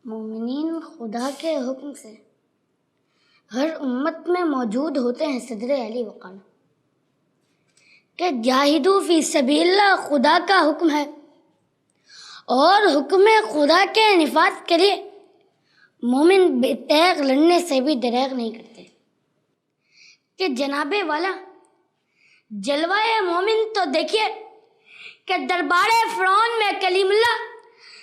مومنین خدا کے حکم سے ہر امت میں موجود ہوتے ہیں صدر علی وقال کہ جاہدو فی سبیل اللہ خدا کا حکم ہے، اور حکم خدا کے نفاذ کے لیے مومن بے تیغ لڑنے سے بھی دریغ نہیں کرتے کہ جناب والا جلوہ مومن تو دیکھیے کہ دربار فرعون میں کلیم اللہ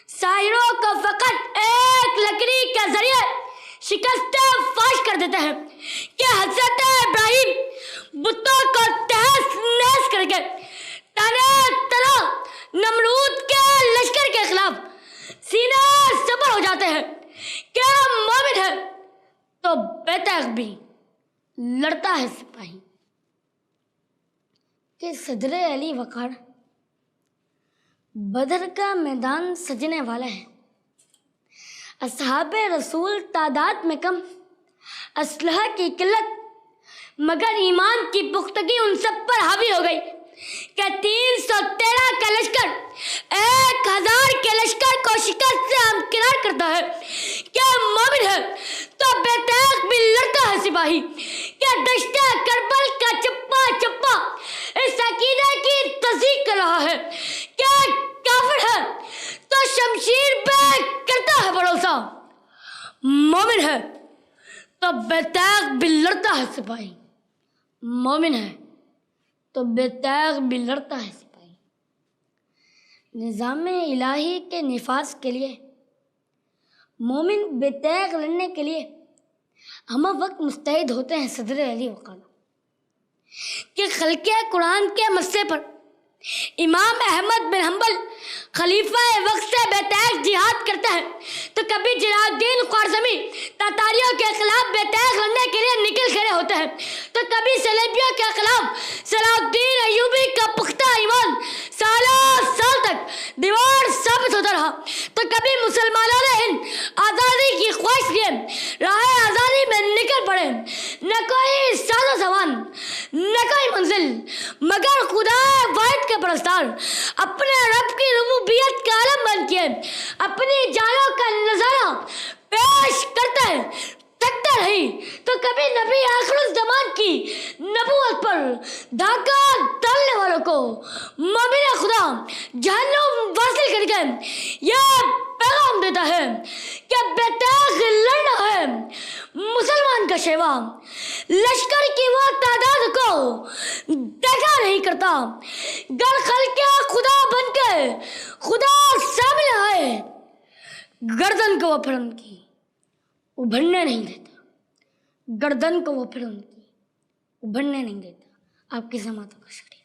ساحروں کو فقط ایک لکڑی کے ذریعے شکست فاش کر دیتا ہے کہ حضرت ابراہیم بتوں کو تہس نہس کر کے طرح نمرود کے لشکر کے خلاف سینہ صبر ہو جاتے ہیں کہ مومن ہے تو بے تیغ بھی لڑتا ہے سپاہی کہ صدر علی وقار بدر کا میدان سجنے والا ہے، اصحاب رسول تعداد میں کم، اسلحہ کی قلت، مگر ایمان کی پختگی ان سب پر حاوی ہو گئی کہ 313 کا لشکر 1000 کے لشکر کو شکست سے ہمکنار کرتا ہے کہ مومن ہے تو بے تیغ بھی لڑتا ہے سپاہی کہ دشت کربل کا چپا چپا اس عقیدے کی تصدیق کر رہا ہے کہ کافر ہے تو شمشیر پہ کرتا ہے بھروسہ، مومن ہے تو بے تیغ بھی لڑتا ہے سپاہی، مومن ہے تو بے تیغ بھی لڑتا ہے سپاہی۔ نظام الہی کے نفاذ کے لیے مومن بے تیغ لڑنے کے لیے ہم وقت مستعد ہوتے ہیں صدر علی وقال کہ خلق قرآن کے مسئلے پر امام احمد بن حنبل خلیفہ وقت سے بے تیغ جہاد کرتا ہے تو کبھی جلال الدین خوارزمی تاتاریوں کے خلاف بے تیغ لڑنے کے لیے نکل کھڑے ہوتے ہیں تو کبھی صلیبیوں کے خلاف صلاح الدین ایوبی کا پختہ ایمان سالوں سال تک دیوار ثابت ہوتا رہا تو کبھی مسلمانوں نے آزادی کی خواہش لیے راہ آزادی میں نکل پڑے، نہ کوئی ساز و سامان نہ کوئی منزل مگر خدا واحد کے پرستار اپنے رب کی ربوبیت کا عالم بن کے اپنی جانوں کا نظارہ پیش کرتا ہے، تھکتا نہیں تو کبھی نبی آخر الزمان کی نبوت پر دھاکہ ڈالنے والوں کو مومن خدا جہنم واصل کر کے یہ پیغام دیتا ہے کہ بے تیغ لڑنا ہے مسلمان کا شیوا، لشکر کی وہ تعداد کو دیکھا نہیں کرتا، گر خلق خدا بن کے خدا سامنے آئے گردن کو وہ پھر ان کی ابھرنے نہیں دیتا، گردن کو وہ پھر ان کی ابھرنے نہیں دیتا۔ آپ کی سماعتوں کا شکریہ۔